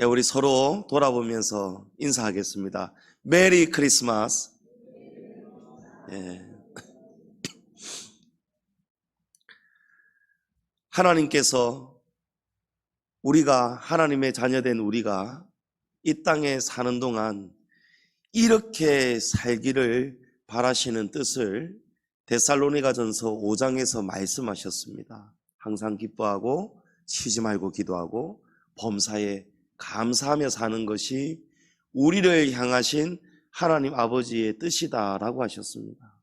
우리 서로 돌아보면서 인사하겠습니다. 메리 크리스마스. 하나님께서 우리가 하나님의 자녀된 우리가 이 땅에 사는 동안 이렇게 살기를 바라시는 뜻을 데살로니가전서 5장에서 말씀하셨습니다. 항상 기뻐하고 쉬지 말고 기도하고 범사에 감사하며 사는 것이 우리를 향하신 하나님 아버지의 뜻이다라고 하셨습니다.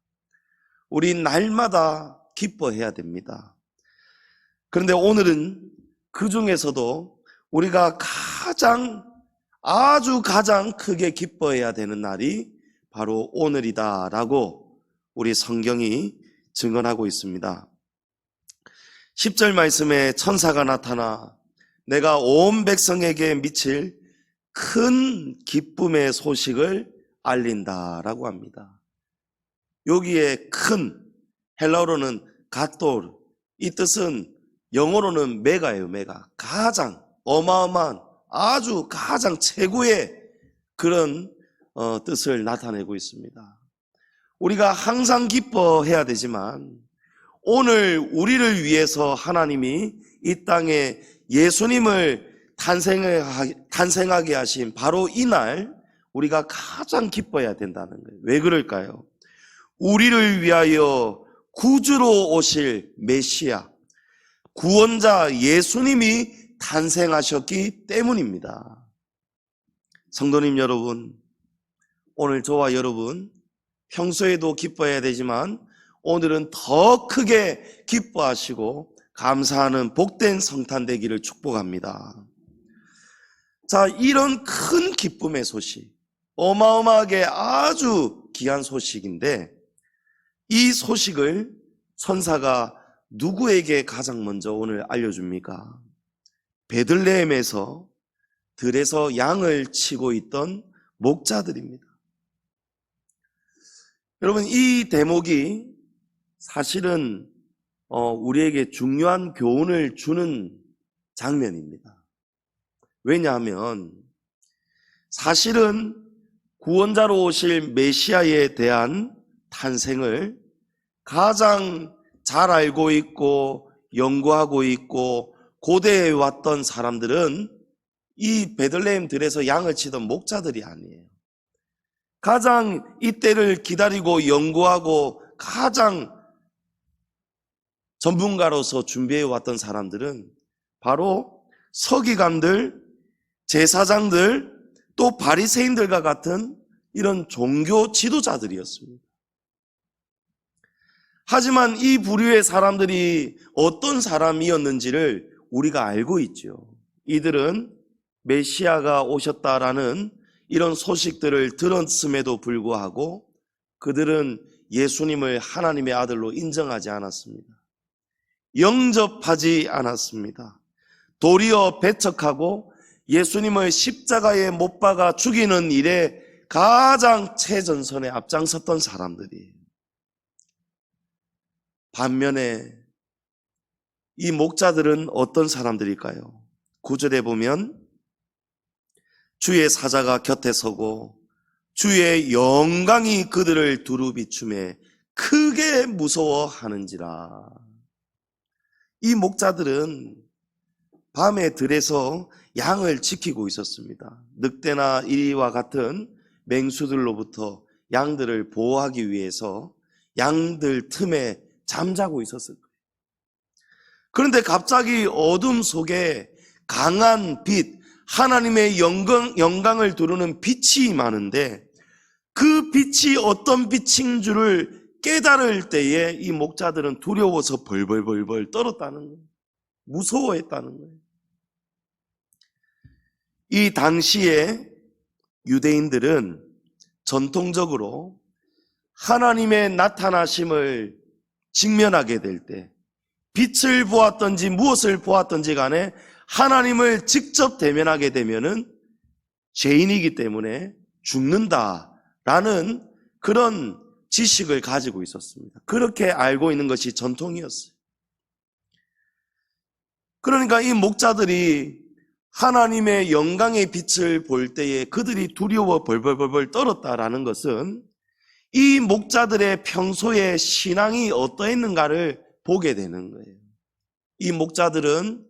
우리 날마다 기뻐해야 됩니다. 그런데 오늘은 그 중에서도 우리가 아주 가장 크게 기뻐해야 되는 날이 바로 오늘이다라고 우리 성경이 증언하고 있습니다. 10절 말씀에 천사가 나타나 내가 온 백성에게 미칠 큰 기쁨의 소식을 알린다라고 합니다. 여기에 큰, 헬라어로는 갓돌, 이 뜻은 영어로는 메가예요. 메가. 가장 어마어마한 아주 가장 최고의 그런 뜻을 나타내고 있습니다. 우리가 항상 기뻐해야 되지만 오늘 우리를 위해서 하나님이 이 땅에 예수님을 탄생하게 하신 바로 이날 우리가 가장 기뻐해야 된다는 거예요. 왜 그럴까요? 우리를 위하여 구주로 오실 메시아, 구원자 예수님이 탄생하셨기 때문입니다. 성도님 여러분, 오늘 저와 여러분 평소에도 기뻐해야 되지만 오늘은 더 크게 기뻐하시고 감사하는 복된 성탄 되기를 축복합니다. 자, 이런 큰 기쁨의 소식, 어마어마하게 아주 귀한 소식인데 이 소식을 천사가 누구에게 가장 먼저 오늘 알려줍니까? 베들레헴에서 들에서 양을 치고 있던 목자들입니다. 여러분, 이 대목이 사실은 우리에게 중요한 교훈을 주는 장면입니다. 왜냐하면 사실은 구원자로 오실 메시아에 대한 탄생을 가장 잘 알고 있고 연구하고 있고 고대에 왔던 사람들은 이 베들레헴 들에서 양을 치던 목자들이 아니에요. 가장 이때를 기다리고 연구하고 가장 전문가로서 준비해 왔던 사람들은 바로 서기관들, 제사장들, 또 바리새인들과 같은 이런 종교 지도자들이었습니다. 하지만 이 부류의 사람들이 어떤 사람이었는지를 우리가 알고 있죠. 이들은 메시아가 오셨다라는 이런 소식들을 들었음에도 불구하고 그들은 예수님을 하나님의 아들로 인정하지 않았습니다. 영접하지 않았습니다. 도리어 배척하고 예수님을 십자가에 못 박아 죽이는 일에 가장 최전선에 앞장섰던 사람들이에요. 반면에 이 목자들은 어떤 사람들일까요? 9절에 보면 주의 사자가 곁에 서고 주의 영광이 그들을 두루 비추매 크게 무서워하는지라. 이 목자들은 밤에 들에서 양을 지키고 있었습니다. 늑대나 이와 같은 맹수들로부터 양들을 보호하기 위해서 양들 틈에 잠자고 있었을 거예요. 그런데 갑자기 어둠 속에 강한 빛, 하나님의 영광을 두르는 빛이 많은데 그 빛이 어떤 빛인 줄을 깨달을 때에 이 목자들은 두려워서 벌벌벌벌 떨었다는 거예요. 무서워했다는 거예요. 이 당시에 유대인들은 전통적으로 하나님의 나타나심을 직면하게 될 때 빛을 보았든지 무엇을 보았든지 간에 하나님을 직접 대면하게 되면은 죄인이기 때문에 죽는다라는 그런 지식을 가지고 있었습니다. 그렇게 알고 있는 것이 전통이었어요. 그러니까 이 목자들이 하나님의 영광의 빛을 볼 때에 그들이 두려워 벌벌벌벌 떨었다라는 것은 이 목자들의 평소의 신앙이 어떠했는가를 보게 되는 거예요. 이 목자들은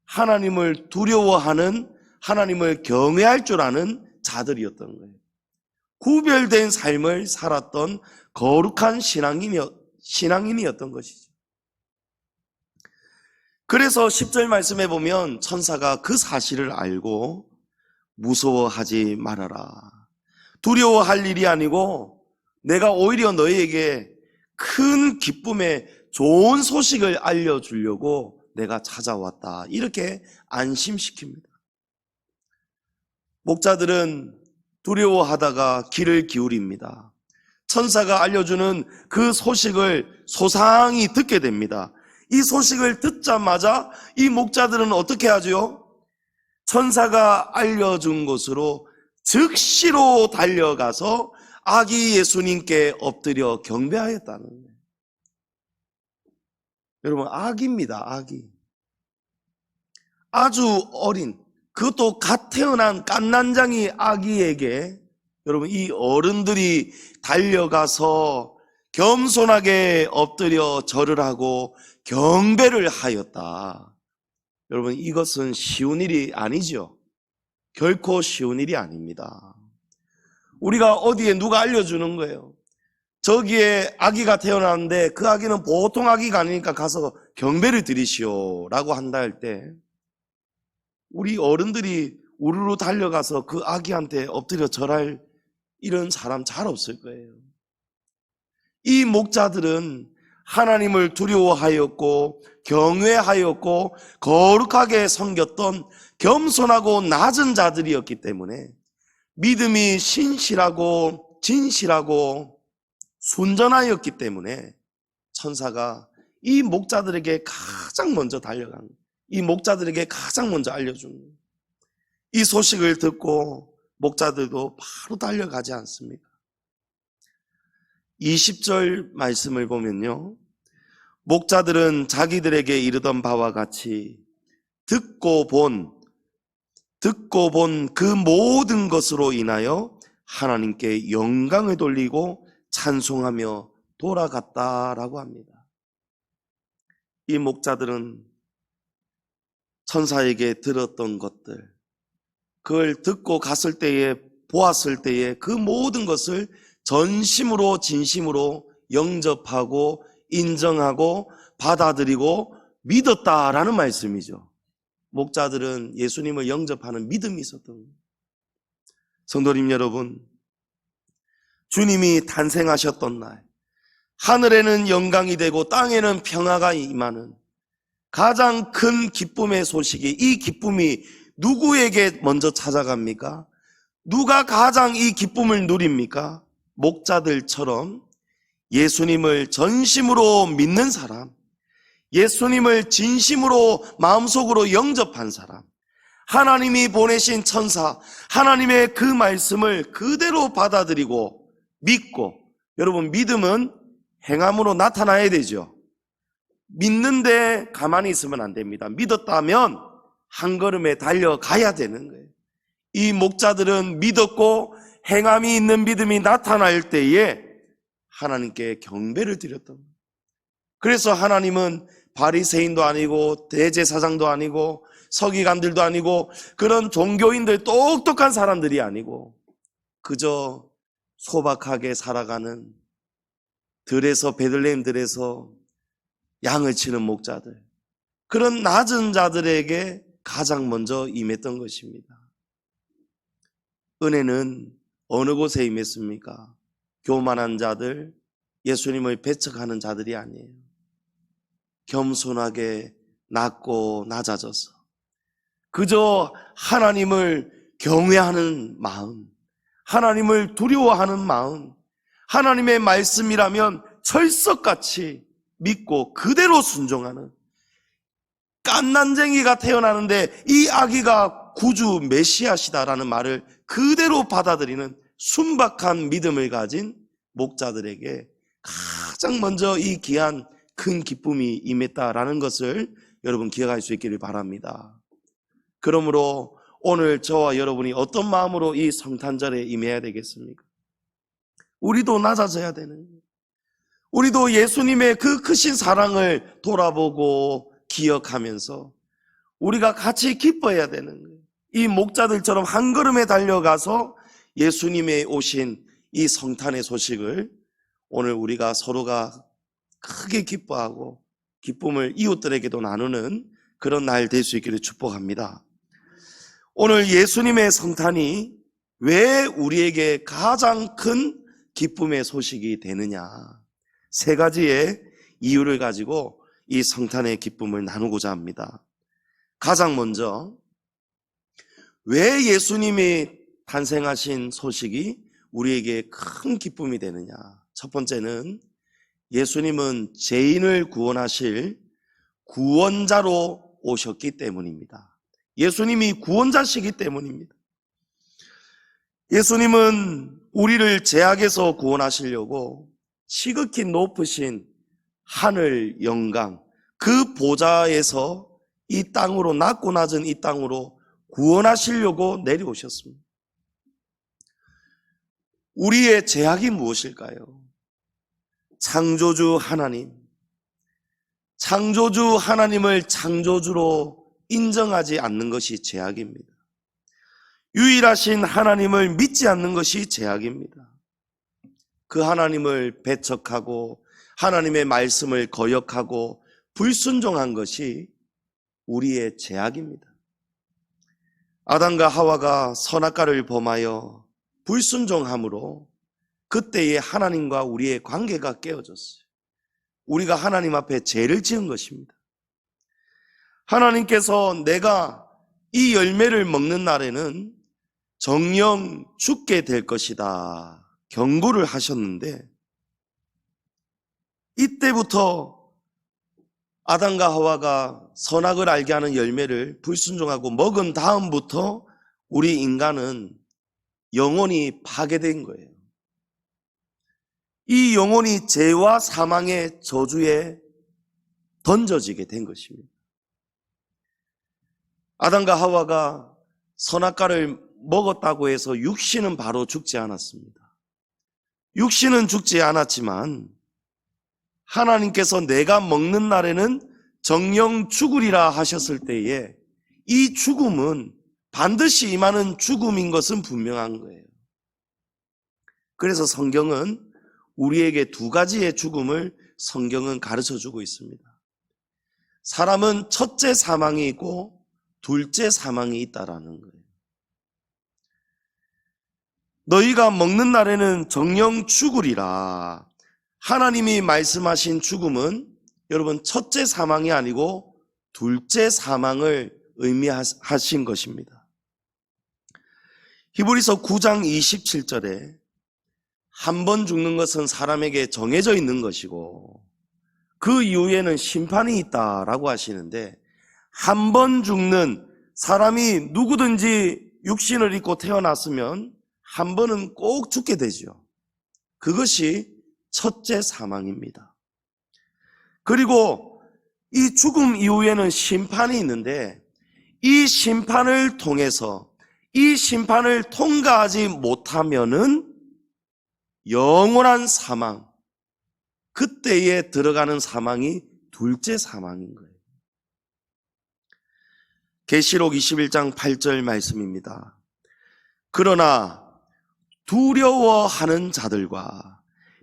하나님을 두려워하는, 하나님을 경외할 줄 아는 자들이었던 거예요. 구별된 삶을 살았던 거룩한 신앙인이었던 것이죠. 그래서 10절 말씀에 보면 천사가 그 사실을 알고 무서워하지 말아라. 두려워할 일이 아니고 내가 오히려 너희에게 큰 기쁨의 좋은 소식을 알려주려고 내가 찾아왔다. 이렇게 안심시킵니다. 목자들은 두려워하다가 귀를 기울입니다. 천사가 알려주는 그 소식을 소상히 듣게 됩니다. 이 소식을 듣자마자 이 목자들은 어떻게 하죠? 천사가 알려준 곳으로 즉시로 달려가서 아기 예수님께 엎드려 경배하였다는 거예요. 여러분, 아기입니다. 아기. 아주 어린, 그것도 갓 태어난 갓난장이 아기에게 여러분 이 어른들이 달려가서 겸손하게 엎드려 절을 하고 경배를 하였다. 여러분, 이것은 쉬운 일이 아니죠. 결코 쉬운 일이 아닙니다. 우리가 어디에 누가 알려주는 거예요. 저기에 아기가 태어났는데 그 아기는 보통 아기가 아니니까 가서 경배를 드리시오 라고 한다 할 때 우리 어른들이 우르르 달려가서 그 아기한테 엎드려 절할 이런 사람 잘 없을 거예요. 이 목자들은 하나님을 두려워하였고 경외하였고 거룩하게 섬겼던 겸손하고 낮은 자들이었기 때문에 믿음이 신실하고 진실하고 순전하였기 때문에 천사가 이 목자들에게 가장 먼저 달려간 거예요. 이 목자들에게 가장 먼저 알려준 거예요. 이 소식을 듣고 목자들도 바로 달려가지 않습니까? 20절 말씀을 보면요, 목자들은 자기들에게 이르던 바와 같이 듣고 본 그 모든 것으로 인하여 하나님께 영광을 돌리고 찬송하며 돌아갔다라고 합니다. 이 목자들은 천사에게 들었던 것들, 그걸 듣고 갔을 때에, 보았을 때에 그 모든 것을 전심으로 진심으로 영접하고 인정하고 받아들이고 믿었다라는 말씀이죠. 목자들은 예수님을 영접하는 믿음이 있었던 거예요. 성도님 여러분, 주님이 탄생하셨던 날, 하늘에는 영광이 되고 땅에는 평화가 임하는 가장 큰 기쁨의 소식이, 이 기쁨이 누구에게 먼저 찾아갑니까? 누가 가장 이 기쁨을 누립니까? 목자들처럼 예수님을 전심으로 믿는 사람, 예수님을 진심으로 마음속으로 영접한 사람, 하나님이 보내신 천사, 하나님의 그 말씀을 그대로 받아들이고 믿고, 여러분 믿음은 행함으로 나타나야 되죠. 믿는데 가만히 있으면 안 됩니다. 믿었다면 한 걸음에 달려가야 되는 거예요. 이 목자들은 믿었고 행함이 있는 믿음이 나타날 때에 하나님께 경배를 드렸던 거예요. 그래서 하나님은 바리새인도 아니고 대제사장도 아니고 서기관들도 아니고 그런 종교인들, 똑똑한 사람들이 아니고 그저 소박하게 살아가는 들에서, 베들레헴 들에서 양을 치는 목자들, 그런 낮은 자들에게 가장 먼저 임했던 것입니다. 은혜는 어느 곳에 임했습니까? 교만한 자들, 예수님을 배척하는 자들이 아니에요. 겸손하게 낮고 낮아져서 그저 하나님을 경외하는 마음, 하나님을 두려워하는 마음, 하나님의 말씀이라면 철석같이 믿고 그대로 순종하는, 갓난쟁이가 태어나는데 이 아기가 구주 메시아시다라는 말을 그대로 받아들이는 순박한 믿음을 가진 목자들에게 가장 먼저 이 귀한 큰 기쁨이 임했다라는 것을 여러분 기억할 수 있기를 바랍니다. 그러므로 오늘 저와 여러분이 어떤 마음으로 이 성탄절에 임해야 되겠습니까? 우리도 낮아져야 되는 거예요. 우리도 예수님의 그 크신 사랑을 돌아보고 기억하면서 우리가 같이 기뻐해야 되는 거예요. 이 목자들처럼 한 걸음에 달려가서 예수님의 오신 이 성탄의 소식을 오늘 우리가 서로가 크게 기뻐하고 기쁨을 이웃들에게도 나누는 그런 날 될 수 있기를 축복합니다. 오늘 예수님의 성탄이 왜 우리에게 가장 큰 기쁨의 소식이 되느냐, 세 가지의 이유를 가지고 이 성탄의 기쁨을 나누고자 합니다. 가장 먼저 왜 예수님이 탄생하신 소식이 우리에게 큰 기쁨이 되느냐. 첫 번째는 예수님은 죄인을 구원하실 구원자로 오셨기 때문입니다. 예수님이 구원자시기 때문입니다. 예수님은 우리를 죄악에서 구원하시려고 지극히 높으신 하늘 영광, 그 보좌에서 이 땅으로, 낮고 낮은 이 땅으로 구원하시려고 내려오셨습니다. 우리의 죄악이 무엇일까요? 창조주 하나님, 창조주 하나님을 창조주로 인정하지 않는 것이 죄악입니다. 유일하신 하나님을 믿지 않는 것이 죄악입니다. 그 하나님을 배척하고 하나님의 말씀을 거역하고 불순종한 것이 우리의 죄악입니다. 아담과 하와가 선악과를 범하여 불순종함으로 그때의 하나님과 우리의 관계가 깨어졌어요. 우리가 하나님 앞에 죄를 지은 것입니다. 하나님께서 내가 이 열매를 먹는 날에는 정령 죽게 될 것이다 경고를 하셨는데, 이때부터 아담과 하와가 선악을 알게 하는 열매를 불순종하고 먹은 다음부터 우리 인간은 영혼이 파괴된 거예요. 이 영혼이 죄와 사망의 저주에 던져지게 된 것입니다. 아담과 하와가 선악과를 먹었다고 해서 육신은 바로 죽지 않았습니다. 육신은 죽지 않았지만 하나님께서 내가 먹는 날에는 정령 죽으리라 하셨을 때에 이 죽음은 반드시 임하는 죽음인 것은 분명한 거예요. 그래서 성경은 우리에게 두 가지의 죽음을 성경은 가르쳐주고 있습니다. 사람은 첫째 사망이 있고 둘째 사망이 있다라는 거예요. 너희가 먹는 날에는 정령 죽으리라. 하나님이 말씀하신 죽음은 여러분 첫째 사망이 아니고 둘째 사망을 의미하신 것입니다. 히브리서 9장 27절에 한 번 죽는 것은 사람에게 정해져 있는 것이고 그 이후에는 심판이 있다라고 하시는데, 한 번 죽는 사람이 누구든지 육신을 입고 태어났으면 한 번은 꼭 죽게 되죠. 그것이 첫째 사망입니다. 그리고 이 죽음 이후에는 심판이 있는데, 이 심판을 통해서 이 심판을 통과하지 못하면은 영원한 사망, 그때에 들어가는 사망이 둘째 사망인 거예요. 계시록 21장 8절 말씀입니다. 그러나 두려워하는 자들과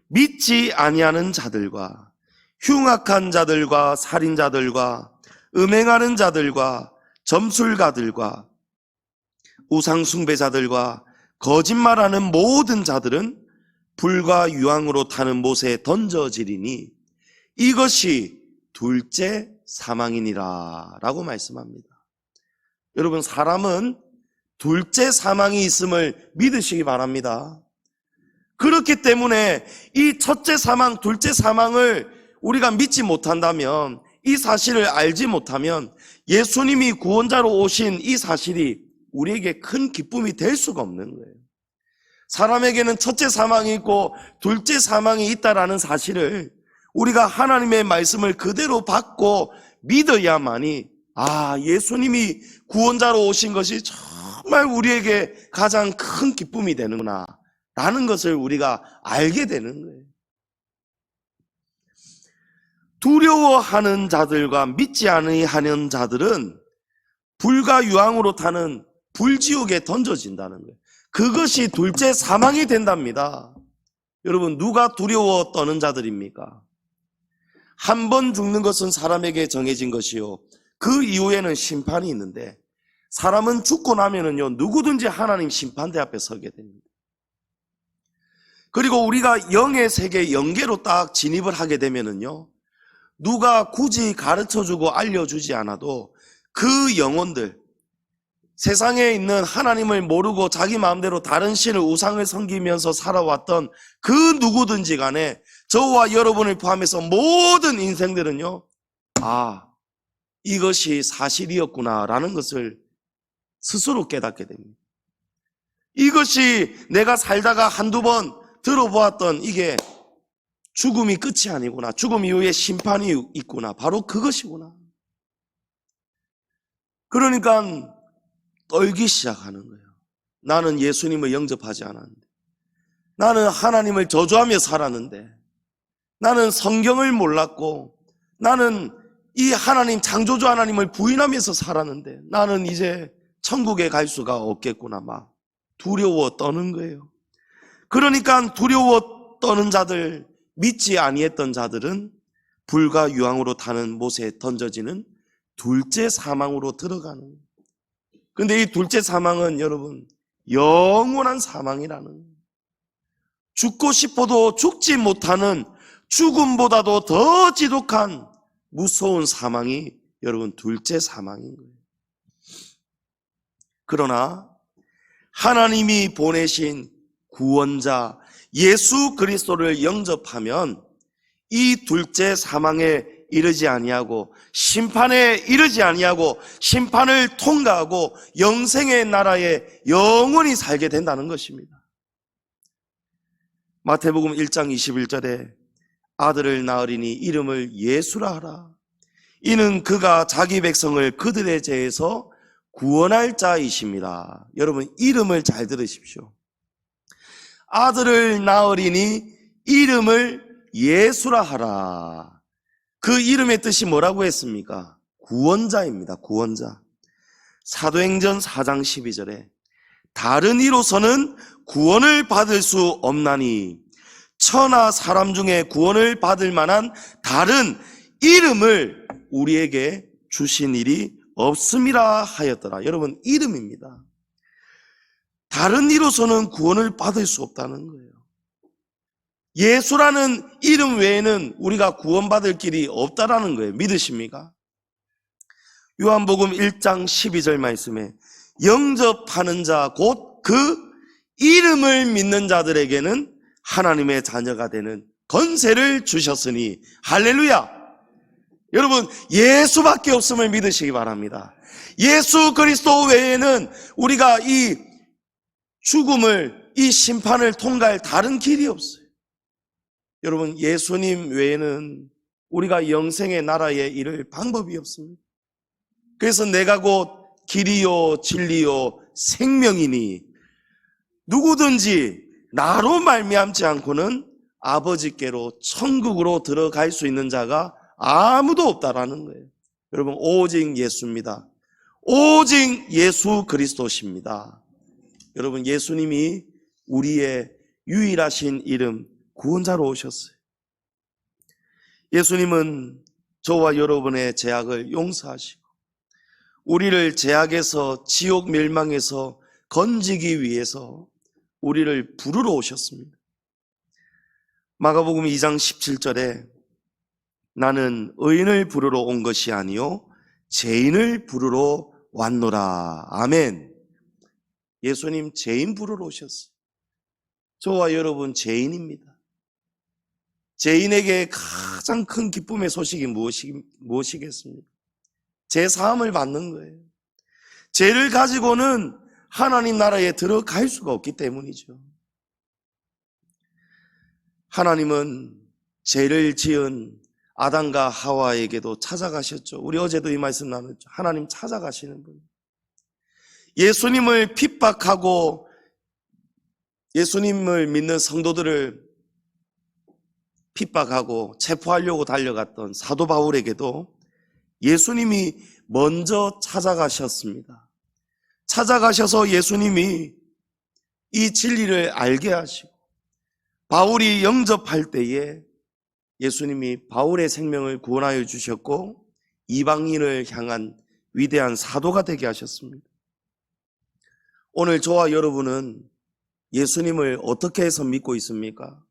믿지 아니하는 자들과 흉악한 자들과 살인자들과 음행하는 자들과 점술가들과 우상숭배자들과 거짓말하는 모든 자들은 불과 유황으로 타는 못에 던져지리니 이것이 둘째 사망이니라 라고 말씀합니다. 여러분, 사람은 둘째 사망이 있음을 믿으시기 바랍니다. 그렇기 때문에 이 첫째 사망, 둘째 사망을 우리가 믿지 못한다면, 이 사실을 알지 못하면 예수님이 구원자로 오신 이 사실이 우리에게 큰 기쁨이 될 수가 없는 거예요. 사람에게는 첫째 사망이 있고 둘째 사망이 있다라는 사실을 우리가 하나님의 말씀을 그대로 받고 믿어야만이 예수님이 구원자로 오신 것이 정말 우리에게 가장 큰 기쁨이 되는구나 라는 것을 우리가 알게 되는 거예요. 두려워하는 자들과 믿지 아니하는 자들은 불과 유황으로 타는 불지옥에 던져진다는 거예요. 그것이 둘째 사망이 된답니다. 여러분, 누가 두려워 떠는 자들입니까? 한 번 죽는 것은 사람에게 정해진 것이요, 그 이후에는 심판이 있는데, 사람은 죽고 나면은요, 누구든지 하나님 심판대 앞에 서게 됩니다. 그리고 우리가 영의 세계, 영계로 딱 진입을 하게 되면은요, 누가 굳이 가르쳐주고 알려주지 않아도 그 영혼들, 세상에 있는 하나님을 모르고 자기 마음대로 다른 신을, 우상을 섬기면서 살아왔던 그 누구든지 간에 저와 여러분을 포함해서 모든 인생들은요, 이것이 사실이었구나라는 것을 스스로 깨닫게 됩니다. 이것이 내가 살다가 한두 번 들어보았던 이게 죽음이 끝이 아니구나, 죽음 이후에 심판이 있구나, 바로 그것이구나. 그러니까 떨기 시작하는 거예요. 나는 예수님을 영접하지 않았는데, 나는 하나님을 저주하며 살았는데, 나는 성경을 몰랐고, 나는 이 하나님, 창조주 하나님을 부인하면서 살았는데, 나는 이제 천국에 갈 수가 없겠구나, 막 두려워 떠는 거예요. 그러니까 두려워 떠는 자들, 믿지 아니했던 자들은 불과 유황으로 타는 못에 던져지는 둘째 사망으로 들어가는 거예요. 근데 이 둘째 사망은 여러분, 영원한 사망이라는, 죽고 싶어도 죽지 못하는 죽음보다도 더 지독한 무서운 사망이 여러분 둘째 사망인 거예요. 그러나 하나님이 보내신 구원자 예수 그리스도를 영접하면 이 둘째 사망에 이르지 아니하고, 심판에 이르지 아니하고, 심판을 통과하고 영생의 나라에 영원히 살게 된다는 것입니다. 마태복음 1장 21절에 아들을 낳으리니 이름을 예수라 하라. 이는 그가 자기 백성을 그들의 죄에서 구원할 자이십니다. 여러분, 이름을 잘 들으십시오. 아들을 낳으리니 이름을 예수라 하라. 그 이름의 뜻이 뭐라고 했습니까? 구원자입니다. 구원자. 사도행전 4장 12절에 다른 이로서는 구원을 받을 수 없나니 천하 사람 중에 구원을 받을 만한 다른 이름을 우리에게 주신 일이 없음이라 하였더라. 여러분, 이름입니다. 다른 이로서는 구원을 받을 수 없다는 거예요. 예수라는 이름 외에는 우리가 구원받을 길이 없다라는 거예요. 믿으십니까? 요한복음 1장 12절 말씀에 영접하는 자 곧 그 이름을 믿는 자들에게는 하나님의 자녀가 되는 권세를 주셨으니, 할렐루야. 여러분, 예수밖에 없음을 믿으시기 바랍니다. 예수 그리스도 외에는 우리가 이 죽음을, 이 심판을 통과할 다른 길이 없어요. 여러분, 예수님 외에는 우리가 영생의 나라에 이를 방법이 없습니다. 그래서 내가 곧 길이요 진리요 생명이니 누구든지 나로 말미암지 않고는 아버지께로 천국으로 들어갈 수 있는 자가 아무도 없다라는 거예요. 여러분, 오직 예수입니다. 오직 예수 그리스도십니다. 여러분, 예수님이 우리의 유일하신 이름, 구원자로 오셨어요. 예수님은 저와 여러분의 죄악을 용서하시고 우리를 죄악에서, 지옥 멸망에서 건지기 위해서 우리를 부르러 오셨습니다. 마가복음 2장 17절에 나는 의인을 부르러 온 것이 아니요 죄인을 부르러 왔노라. 아멘. 예수님 죄인 부르러 오셨어요. 저와 여러분 죄인입니다. 죄인에게 가장 큰 기쁨의 소식이 무엇이겠습니까? 죄 사함을 받는 거예요. 죄를 가지고는 하나님 나라에 들어갈 수가 없기 때문이죠. 하나님은 죄를 지은 아담과 하와에게도 찾아가셨죠. 우리 어제도 이 말씀 나눴죠. 하나님 찾아가시는 분. 예수님을 핍박하고 예수님을 믿는 성도들을 핍박하고 체포하려고 달려갔던 사도 바울에게도 예수님이 먼저 찾아가셨습니다. 찾아가셔서 예수님이 이 진리를 알게 하시고 바울이 영접할 때에 예수님이 바울의 생명을 구원하여 주셨고 이방인을 향한 위대한 사도가 되게 하셨습니다. 오늘 저와 여러분은 예수님을 어떻게 해서 믿고 있습니까?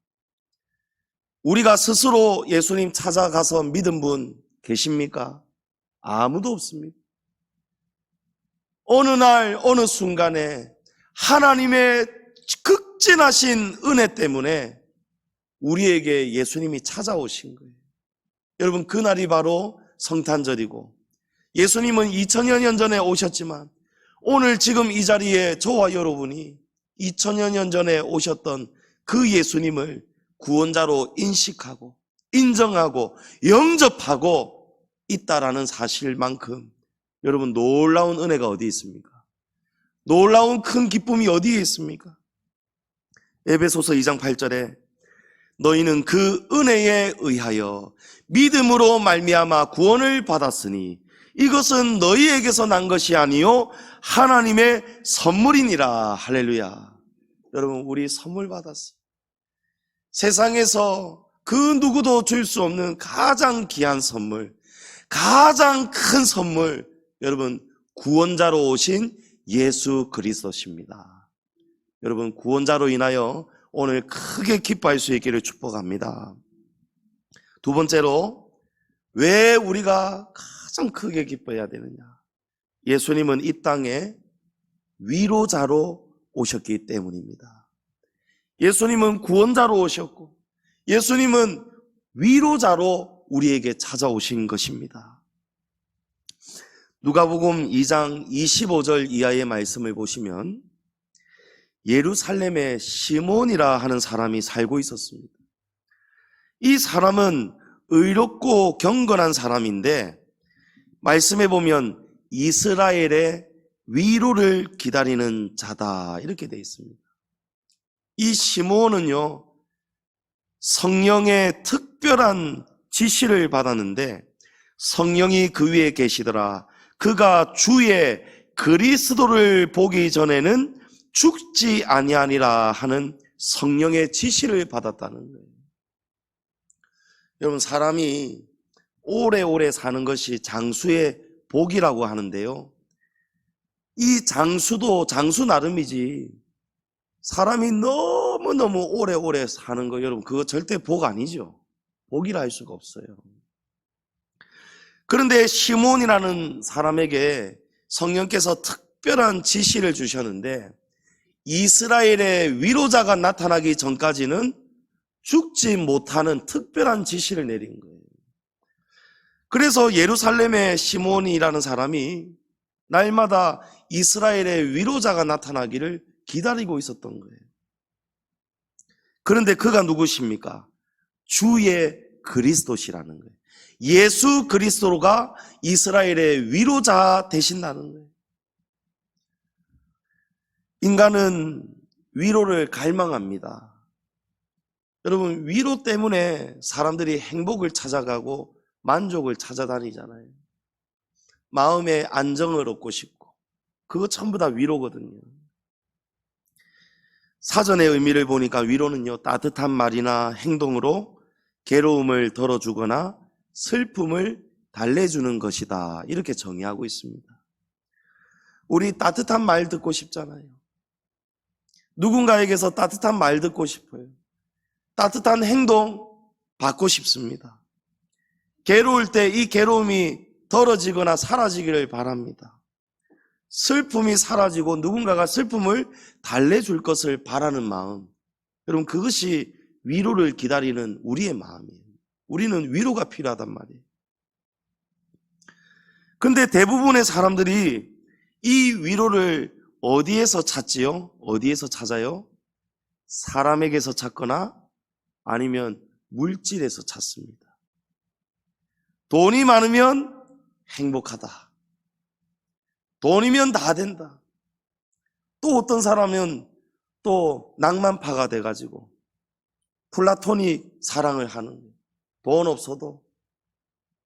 우리가 스스로 예수님 찾아가서 믿은 분 계십니까? 아무도 없습니다. 어느 날 어느 순간에 하나님의 극진하신 은혜 때문에 우리에게 예수님이 찾아오신 거예요. 여러분, 그날이 바로 성탄절이고 예수님은 2000여 년 전에 오셨지만 오늘 지금 이 자리에 저와 여러분이 2000여 년 전에 오셨던 그 예수님을 구원자로 인식하고 인정하고 영접하고 있다라는 사실만큼 여러분, 놀라운 은혜가 어디 있습니까? 놀라운 큰 기쁨이 어디에 있습니까? 에베소서 2장 8절에 너희는 그 은혜에 의하여 믿음으로 말미암아 구원을 받았으니 이것은 너희에게서 난 것이 아니요 하나님의 선물이니라. 할렐루야. 여러분, 우리 선물 받았어요. 세상에서 그 누구도 줄 수 없는 가장 귀한 선물, 가장 큰 선물, 여러분, 구원자로 오신 예수 그리스도십니다. 여러분, 구원자로 인하여 오늘 크게 기뻐할 수 있기를 축복합니다. 두 번째로, 왜 우리가 가장 크게 기뻐해야 되느냐? 예수님은 이 땅에 위로자로 오셨기 때문입니다. 예수님은 구원자로 오셨고 예수님은 위로자로 우리에게 찾아오신 것입니다. 누가복음 2장 25절 이하의 말씀을 보시면 예루살렘에 시몬이라 하는 사람이 살고 있었습니다. 이 사람은 의롭고 경건한 사람인데 말씀에 보면 이스라엘의 위로를 기다리는 자다 이렇게 되어 있습니다. 이 시몬은요, 성령의 특별한 지시를 받았는데 성령이 그 위에 계시더라. 그가 주의 그리스도를 보기 전에는 죽지 아니하니라 하는 성령의 지시를 받았다는 거예요. 여러분, 사람이 오래오래 사는 것이 장수의 복이라고 하는데요, 이 장수도 장수 나름이지 사람이 너무너무 오래오래 사는 거, 여러분, 그거 절대 복 아니죠. 복이라 할 수가 없어요. 그런데 시몬이라는 사람에게 성령께서 특별한 지시를 주셨는데 이스라엘의 위로자가 나타나기 전까지는 죽지 못하는 특별한 지시를 내린 거예요. 그래서 예루살렘의 시몬이라는 사람이 날마다 이스라엘의 위로자가 나타나기를 기다리고 있었던 거예요. 그런데 그가 누구십니까? 주의 그리스도시라는 거예요. 예수 그리스도가 이스라엘의 위로자 되신다는 거예요. 인간은 위로를 갈망합니다. 여러분, 위로 때문에 사람들이 행복을 찾아가고 만족을 찾아다니잖아요. 마음의 안정을 얻고 싶고, 그거 전부 다 위로거든요. 사전의 의미를 보니까 위로는요, 따뜻한 말이나 행동으로 괴로움을 덜어주거나 슬픔을 달래주는 것이다, 이렇게 정의하고 있습니다. 우리 따뜻한 말 듣고 싶잖아요. 누군가에게서 따뜻한 말 듣고 싶어요. 따뜻한 행동 받고 싶습니다. 괴로울 때 이 괴로움이 덜어지거나 사라지기를 바랍니다. 슬픔이 사라지고 누군가가 슬픔을 달래줄 것을 바라는 마음, 여러분, 그것이 위로를 기다리는 우리의 마음이에요. 우리는 위로가 필요하단 말이에요. 그런데 대부분의 사람들이 이 위로를 어디에서 찾지요? 어디에서 찾아요? 사람에게서 찾거나 아니면 물질에서 찾습니다. 돈이 많으면 행복하다. 돈이면 다 된다. 또 어떤 사람은 또 낭만파가 돼가지고 플라토닉 사랑을 하는 거예요. 돈 없어도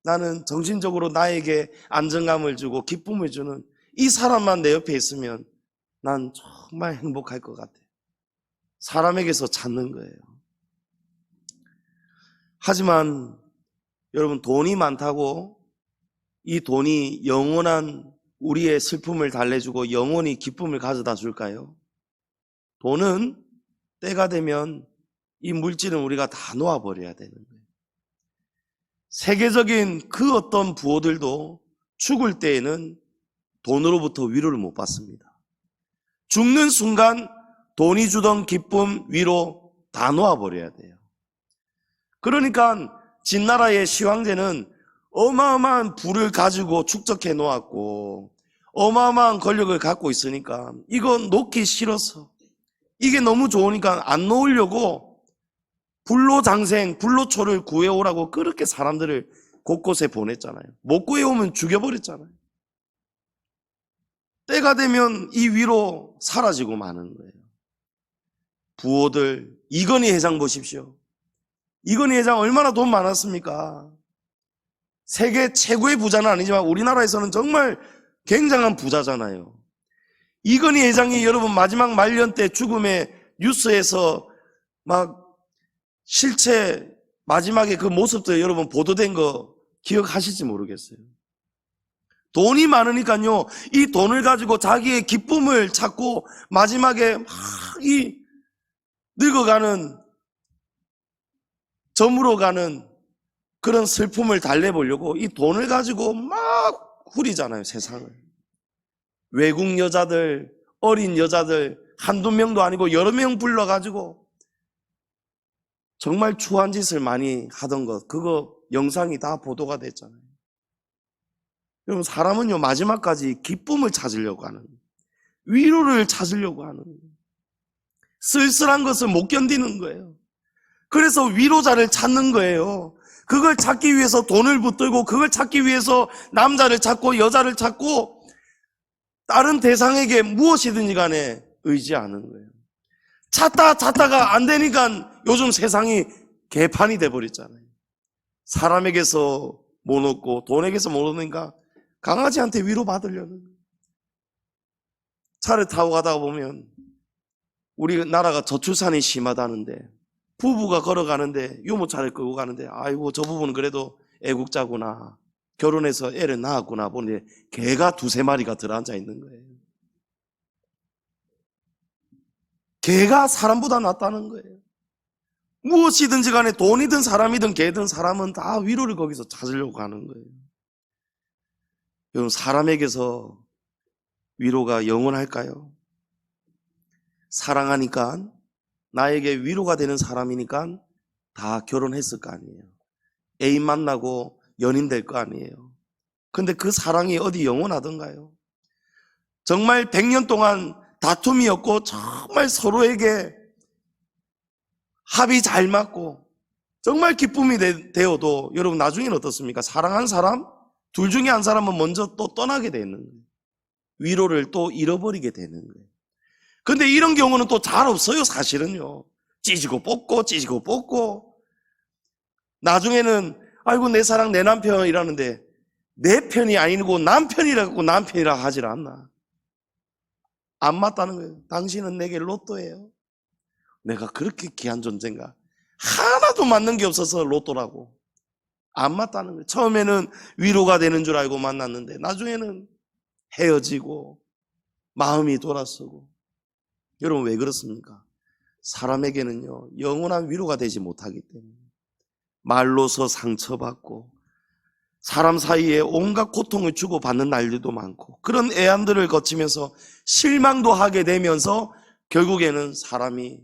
나는 정신적으로 나에게 안정감을 주고 기쁨을 주는 이 사람만 내 옆에 있으면 난 정말 행복할 것 같아요. 사람에게서 찾는 거예요. 하지만 여러분, 돈이 많다고 이 돈이 영원한 우리의 슬픔을 달래주고 영원히 기쁨을 가져다 줄까요? 돈은 때가 되면 이 물질은 우리가 다 놓아버려야 되는 거예요. 세계적인 그 어떤 부호들도 죽을 때에는 돈으로부터 위로를 못 받습니다. 죽는 순간 돈이 주던 기쁨, 위로 다 놓아버려야 돼요. 그러니까 진나라의 시황제는 어마어마한 부를 가지고 축적해 놓았고 어마어마한 권력을 갖고 있으니까 이거 놓기 싫어서, 이게 너무 좋으니까 안 놓으려고 불로장생, 불로초를 구해오라고 그렇게 사람들을 곳곳에 보냈잖아요. 못 구해오면 죽여버렸잖아요. 때가 되면 이 위로 사라지고 마는 거예요. 부호들, 이건희 회장 보십시오. 이건희 회장 얼마나 돈 많았습니까? 세계 최고의 부자는 아니지만 우리나라에서는 정말 굉장한 부자잖아요. 이건희 회장이 여러분 마지막 말년 때 죽음의 뉴스에서 막 실체 마지막에 그 모습도 여러분 보도된 거 기억하실지 모르겠어요. 돈이 많으니까요, 이 돈을 가지고 자기의 기쁨을 찾고 마지막에 막 이 늙어가는, 저물어가는 그런 슬픔을 달래보려고 이 돈을 가지고 막 후리잖아요, 세상을. 외국 여자들, 어린 여자들 한두 명도 아니고 여러 명 불러가지고 정말 추한 짓을 많이 하던 것, 그거 영상이 다 보도가 됐잖아요. 여러분, 사람은요 마지막까지 기쁨을 찾으려고 하는, 위로를 찾으려고 하는, 쓸쓸한 것을 못 견디는 거예요. 그래서 위로자를 찾는 거예요. 그걸 찾기 위해서 돈을 붙들고, 그걸 찾기 위해서 남자를 찾고 여자를 찾고 다른 대상에게 무엇이든지 간에 의지하는 거예요. 찾다가 안 되니까 요즘 세상이 개판이 돼버렸잖아요. 사람에게서 못 얻고 돈에게서 못 얻으니까 강아지한테 위로받으려는 거예요. 차를 타고 가다가 보면 우리나라가 저출산이 심하다는데 부부가 걸어가는데 유모차를 끌고 가는데 아이고 저 부부는 그래도 애국자구나, 결혼해서 애를 낳았구나 보니 개가 2-3마리가 들어앉아 있는 거예요. 개가 사람보다 낫다는 거예요. 무엇이든지 간에 돈이든 사람이든 개든 사람은 다 위로를 거기서 찾으려고 하는 거예요. 여러분, 사람에게서 위로가 영원할까요? 사랑하니까, 나에게 위로가 되는 사람이니까 다 결혼했을 거 아니에요. 애인 만나고 연인 될 거 아니에요. 근데 그 사랑이 어디 영원하던가요? 정말 100년 동안 다툼이었고 정말 서로에게 합이 잘 맞고 정말 기쁨이 되어도 여러분 나중에는 어떻습니까? 사랑한 사람, 둘 중에 한 사람은 먼저 또 떠나게 되는 거예요. 위로를 또 잃어버리게 되는 거예요. 근데 이런 경우는 또 잘 없어요, 사실은요. 찢고 뽑고 나중에는 아이고 내 사랑 내 남편이라는데 내 편이 아니고 남편이라고 남편이라 하질 않나. 안 맞다는 거예요. 당신은 내게 로또예요. 내가 그렇게 귀한 존재인가? 하나도 맞는 게 없어서 로또라고. 안 맞다는 거예요. 처음에는 위로가 되는 줄 알고 만났는데 나중에는 헤어지고 마음이 돌아서고. 여러분, 왜 그렇습니까? 사람에게는요 영원한 위로가 되지 못하기 때문에 말로서 상처받고 사람 사이에 온갖 고통을 주고받는 날들도 많고 그런 애환들을 거치면서 실망도 하게 되면서 결국에는 사람이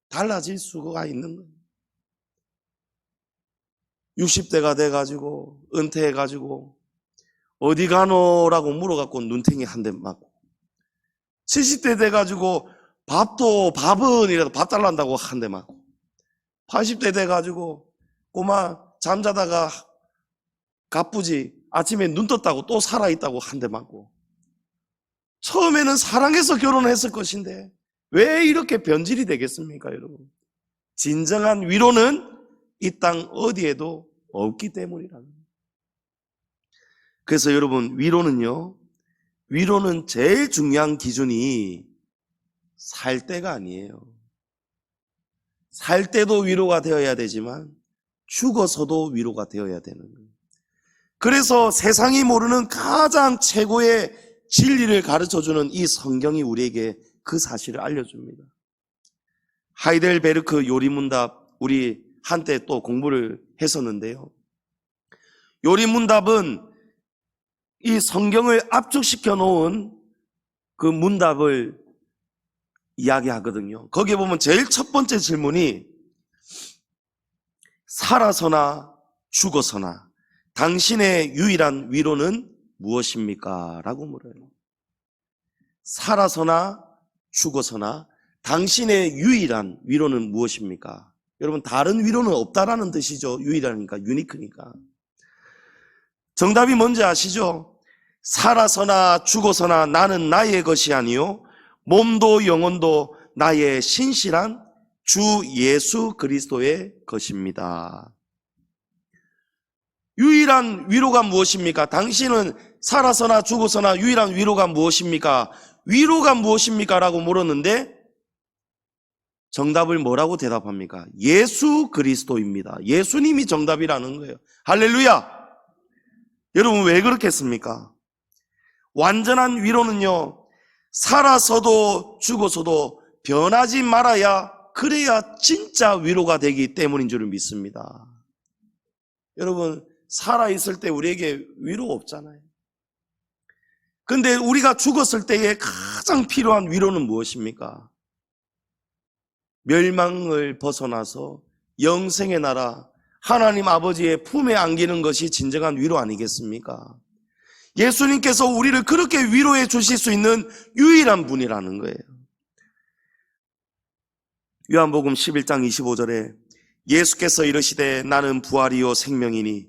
달라질 수가 있는 거예요. 60대가 돼가지고 은퇴해가지고 어디 가노라고 물어갖고 눈탱이 한 대 맞고 70대 돼가지고 밥은 이라도 밥 달란다고 한 대 맞고 80대 돼가지고 꼬마 잠자다가 가쁘지. 아침에 눈 떴다고 또 살아있다고 한 대 맞고. 처음에는 사랑해서 결혼했을 것인데 왜 이렇게 변질이 되겠습니까, 여러분? 진정한 위로는 이 땅 어디에도 없기 때문이라는 거예요. 그래서 여러분, 위로는 제일 중요한 기준이 살 때가 아니에요. 살 때도 위로가 되어야 되지만 죽어서도 위로가 되어야 되는 거예요. 그래서 세상이 모르는 가장 최고의 진리를 가르쳐주는 이 성경이 우리에게 그 사실을 알려줍니다. 하이델베르크 요리문답, 우리 한때 또 공부를 했었는데요. 요리문답은 이 성경을 압축시켜 놓은 그 문답을 이야기하거든요. 거기에 보면 제일 첫 번째 질문이 살아서나 죽어서나 당신의 유일한 위로는 무엇입니까? 라고 물어요. 살아서나 죽어서나 당신의 유일한 위로는 무엇입니까? 여러분, 다른 위로는 없다라는 뜻이죠. 유일하니까, 유니크니까. 정답이 뭔지 아시죠? 살아서나 죽어서나 나는 나의 것이 아니요 몸도 영혼도 나의 신실한 주 예수 그리스도의 것입니다. 유일한 위로가 무엇입니까? 당신은 살아서나 죽어서나 유일한 위로가 무엇입니까? 위로가 무엇입니까? 라고 물었는데 정답을 뭐라고 대답합니까? 예수 그리스도입니다. 예수님이 정답이라는 거예요. 할렐루야! 여러분, 왜 그렇겠습니까? 완전한 위로는요, 살아서도 죽어서도 변하지 말아야, 그래야 진짜 위로가 되기 때문인 줄 믿습니다. 여러분, 살아있을 때 우리에게 위로 없잖아요. 근데 우리가 죽었을 때에 가장 필요한 위로는 무엇입니까? 멸망을 벗어나서 영생의 나라, 하나님 아버지의 품에 안기는 것이 진정한 위로 아니겠습니까? 예수님께서 우리를 그렇게 위로해 주실 수 있는 유일한 분이라는 거예요. 요한복음 11장 25절에 예수께서 이르시되 나는 부활이요 생명이니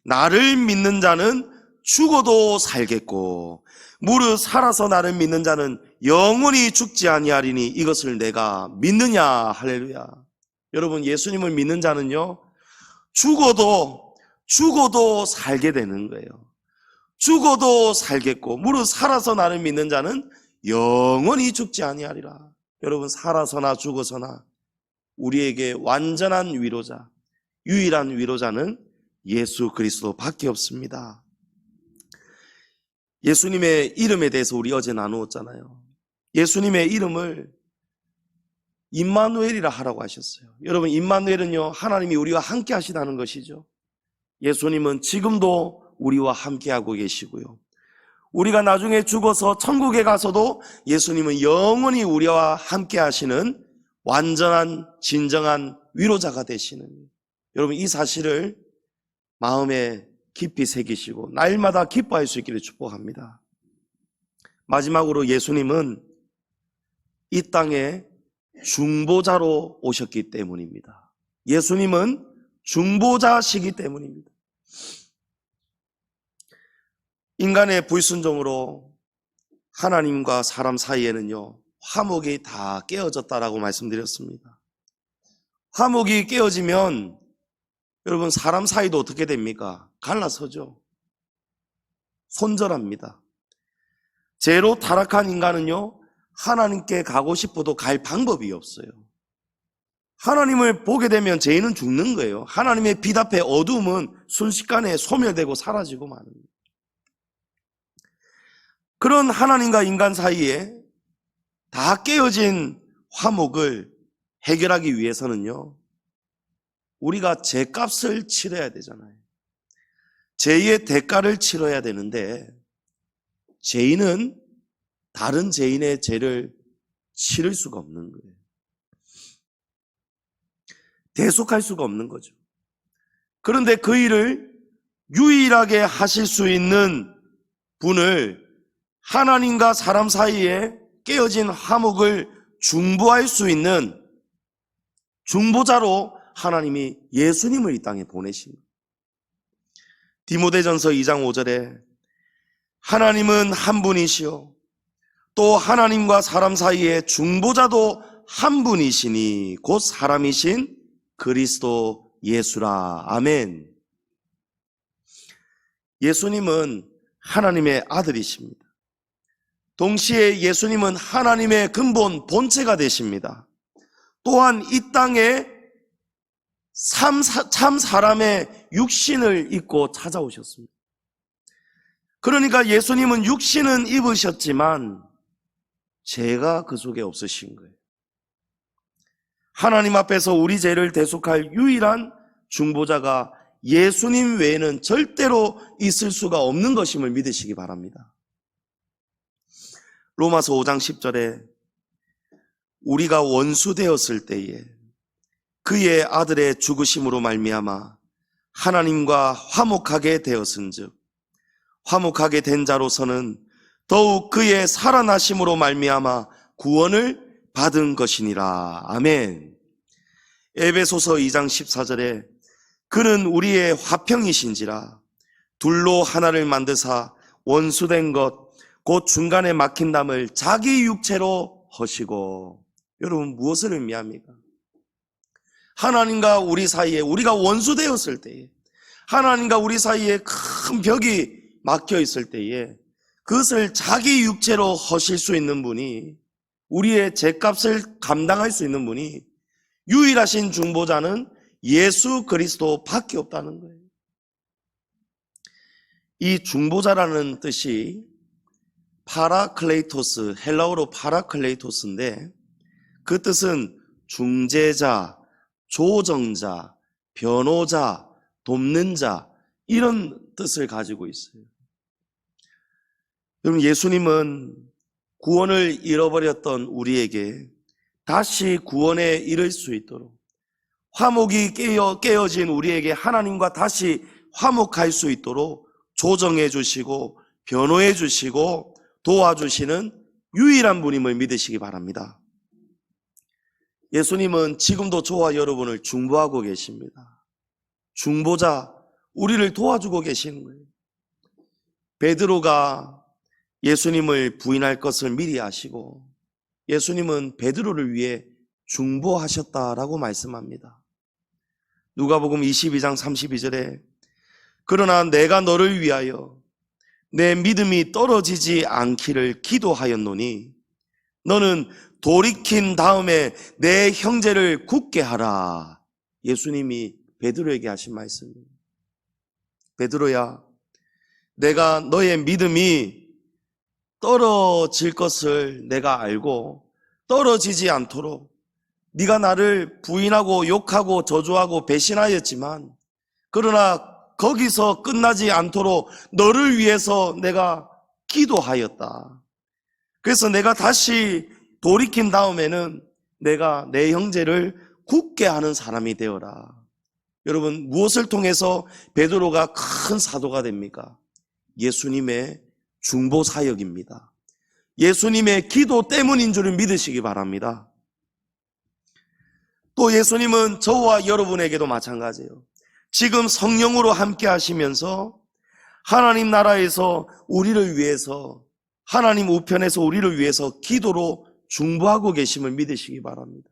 나를 믿는 자는 죽어도 살겠고 무릇 살아서 나를 믿는 자는 영원히 죽지 아니하리니 이것을 내가 믿느냐. 할렐루야. 여러분, 예수님을 믿는 자는요, 죽어도 살게 되는 거예요. 죽어도 살겠고 무릇 살아서 나를 믿는 자는 영원히 죽지 아니하리라. 여러분, 살아서나 죽어서나 우리에게 완전한 위로자, 유일한 위로자는 예수 그리스도밖에 없습니다. 예수님의 이름에 대해서 우리 어제 나누었잖아요. 예수님의 이름을 임마누엘이라 하라고 하셨어요. 여러분, 임마누엘은요, 하나님이 우리와 함께 하시다는 것이죠. 예수님은 지금도 우리와 함께 하고 계시고요, 우리가 나중에 죽어서 천국에 가서도 예수님은 영원히 우리와 함께 하시는 완전한 진정한 위로자가 되시는, 여러분, 이 사실을 마음에 깊이 새기시고 날마다 기뻐할 수 있기를 축복합니다. 마지막으로 예수님은 이 땅에 중보자로 오셨기 때문입니다. 예수님은 중보자시기 때문입니다. 인간의 불순종으로 하나님과 사람 사이에는요, 화목이 다 깨어졌다라고 말씀드렸습니다. 화목이 깨어지면 여러분, 사람 사이도 어떻게 됩니까? 갈라서죠. 손절합니다. 죄로 타락한 인간은요, 하나님께 가고 싶어도 갈 방법이 없어요. 하나님을 보게 되면 죄인은 죽는 거예요. 하나님의 빛 앞에 어두움은 순식간에 소멸되고 사라지고 마는 거예요. 그런 하나님과 인간 사이에 다 깨어진 화목을 해결하기 위해서는요, 우리가 죄값을 치러야 되잖아요. 죄의 대가를 치러야 되는데 죄인은 다른 죄인의 죄를 치를 수가 없는 거예요. 대속할 수가 없는 거죠. 그런데 그 일을 유일하게 하실 수 있는 분을, 하나님과 사람 사이에 깨어진 화목을 중보할 수 있는 중보자로 하나님이 예수님을 이 땅에 보내신 거예요. 디모데전서 2장 5절에 하나님은 한 분이시요 또 하나님과 사람 사이의 중보자도 한 분이시니 곧 사람이신 그리스도 예수라. 아멘. 예수님은 하나님의 아들이십니다. 동시에 예수님은 하나님의 근본 본체가 되십니다. 또한 이 땅에 참 사람의 육신을 입고 찾아오셨습니다. 그러니까 예수님은 육신은 입으셨지만 죄가 그 속에 없으신 거예요. 하나님 앞에서 우리 죄를 대속할 유일한 중보자가 예수님 외에는 절대로 있을 수가 없는 것임을 믿으시기 바랍니다. 로마서 5장 10절에 우리가 원수 되었을 때에 그의 아들의 죽으심으로 말미암아 하나님과 화목하게 되었은즉 화목하게 된 자로서는 더욱 그의 살아나심으로 말미암아 구원을 받은 것이니라. 아멘. 에베소서 2장 14절에 그는 우리의 화평이신지라 둘로 하나를 만드사 원수된 것 곧 중간에 막힌 담을 자기 육체로 허시고. 여러분 무엇을 의미합니까? 하나님과 우리 사이에 우리가 원수 되었을 때에 하나님과 우리 사이에 큰 벽이 막혀 있을 때에 그것을 자기 육체로 허실 수 있는 분이, 우리의 죄값을 감당할 수 있는 분이 유일하신 중보자는 예수 그리스도밖에 없다는 거예요. 이 중보자라는 뜻이 파라클레이토스, 헬라어로 파라클레이토스인데 그 뜻은 중재자, 조정자, 변호자, 돕는 자, 이런 뜻을 가지고 있어요. 여러분, 예수님은 구원을 잃어버렸던 우리에게 다시 구원에 이를 수 있도록, 화목이 깨어진 우리에게 하나님과 다시 화목할 수 있도록 조정해 주시고 변호해 주시고 도와주시는 유일한 분임을 믿으시기 바랍니다. 예수님은 지금도 저와 여러분을 중보하고 계십니다. 중보자, 우리를 도와주고 계시는 거예요. 베드로가 예수님을 부인할 것을 미리 아시고 예수님은 베드로를 위해 중보하셨다라고 말씀합니다. 누가복음 22장 32절에 그러나 내가 너를 위하여 내 믿음이 떨어지지 않기를 기도하였노니 너는 돌이킨 다음에 내 형제를 굳게 하라. 예수님이 베드로에게 하신 말씀입니다. 베드로야, 내가 너의 믿음이 떨어질 것을 내가 알고 떨어지지 않도록 네가 나를 부인하고 욕하고 저주하고 배신하였지만 그러나 거기서 끝나지 않도록 너를 위해서 내가 기도하였다. 그래서 내가 다시 돌이킨 다음에는 내가 내 형제를 굳게 하는 사람이 되어라. 여러분, 무엇을 통해서 베드로가 큰 사도가 됩니까? 예수님의 중보 사역입니다. 예수님의 기도 때문인 줄을 믿으시기 바랍니다. 또 예수님은 저와 여러분에게도 마찬가지예요. 지금 성령으로 함께 하시면서 하나님 나라에서 우리를 위해서, 하나님 우편에서 우리를 위해서 기도로 중보하고 계심을 믿으시기 바랍니다.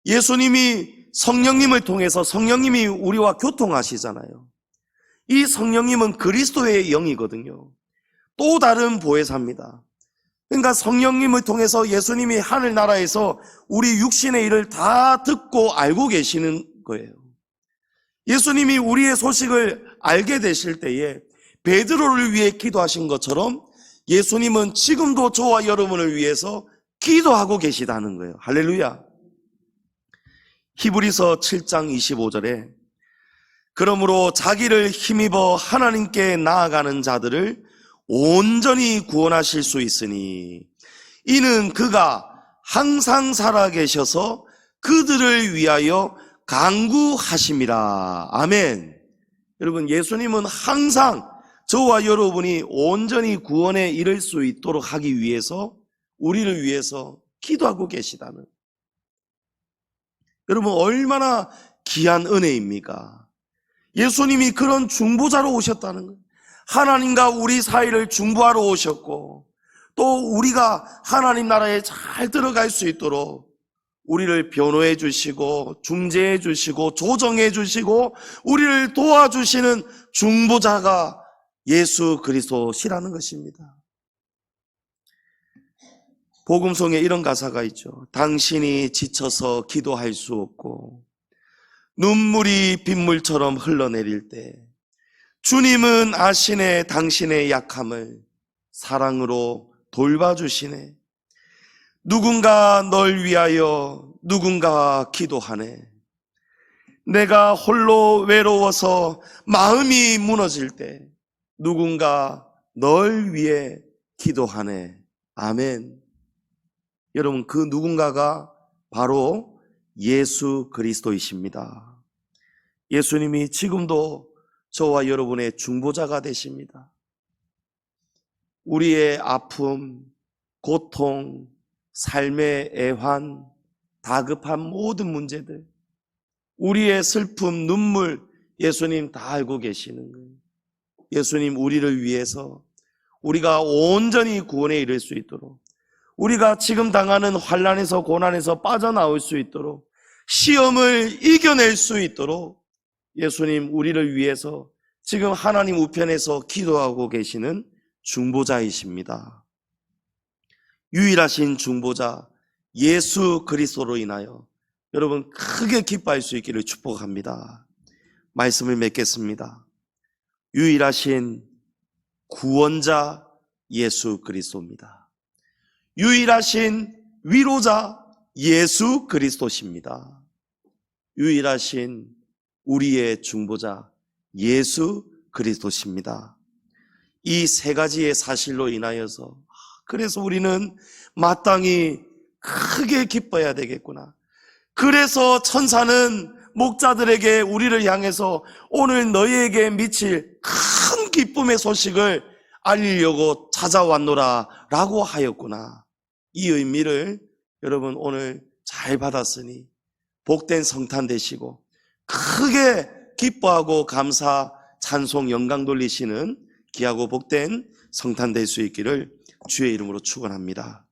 예수님이 성령님을 통해서 성령님이 우리와 교통하시잖아요. 이 성령님은 그리스도의 영이거든요. 또 다른 보혜사입니다. 그러니까 성령님을 통해서 예수님이 하늘나라에서 우리 육신의 일을 다 듣고 알고 계시는 거예요. 예수님이 우리의 소식을 알게 되실 때에 베드로를 위해 기도하신 것처럼 예수님은 지금도 저와 여러분을 위해서 기도하고 계시다는 거예요. 할렐루야. 히브리서 7장 25절에 그러므로 자기를 힘입어 하나님께 나아가는 자들을 온전히 구원하실 수 있으니 이는 그가 항상 살아계셔서 그들을 위하여 강구하심이라. 아멘. 여러분, 예수님은 항상 저와 여러분이 온전히 구원에 이를 수 있도록 하기 위해서 우리를 위해서 기도하고 계시다는, 여러분 얼마나 귀한 은혜입니까? 예수님이 그런 중보자로 오셨다는 거예요. 하나님과 우리 사이를 중보하러 오셨고, 또 우리가 하나님 나라에 잘 들어갈 수 있도록 우리를 변호해 주시고 중재해 주시고 조정해 주시고 우리를 도와주시는 중보자가 예수 그리스도시라는 것입니다. 복음송에 이런 가사가 있죠. 당신이 지쳐서 기도할 수 없고 눈물이 빗물처럼 흘러내릴 때 주님은 아시네 당신의 약함을 사랑으로 돌봐주시네. 누군가 널 위하여 누군가 기도하네. 내가 홀로 외로워서 마음이 무너질 때 누군가 널 위해 기도하네. 아멘. 여러분, 그 누군가가 바로 예수 그리스도이십니다. 예수님이 지금도 저와 여러분의 중보자가 되십니다. 우리의 아픔, 고통, 삶의 애환, 다급한 모든 문제들, 우리의 슬픔, 눈물, 예수님 다 알고 계시는 거예요. 예수님 우리를 위해서 우리가 온전히 구원에 이를 수 있도록, 우리가 지금 당하는 환난에서 고난에서 빠져나올 수 있도록, 시험을 이겨낼 수 있도록 예수님 우리를 위해서 지금 하나님 우편에서 기도하고 계시는 중보자이십니다. 유일하신 중보자 예수 그리스도로 인하여 여러분 크게 기뻐할 수 있기를 축복합니다. 말씀을 맺겠습니다. 유일하신 구원자 예수 그리스도입니다. 유일하신 위로자 예수 그리스도십니다. 유일하신 우리의 중보자 예수 그리스도십니다. 이 세 가지의 사실로 인하여서 그래서 우리는 마땅히 크게 기뻐해야 되겠구나. 그래서 천사는 목자들에게 우리를 향해서 오늘 너희에게 미칠 큰 기쁨의 소식을 알리려고 찾아왔노라 라고 하였구나. 이 의미를 여러분 오늘 잘 받았으니 복된 성탄 되시고 크게 기뻐하고 감사, 찬송, 영광 돌리시는 귀하고 복된 성탄 될 수 있기를 주의 이름으로 축원합니다.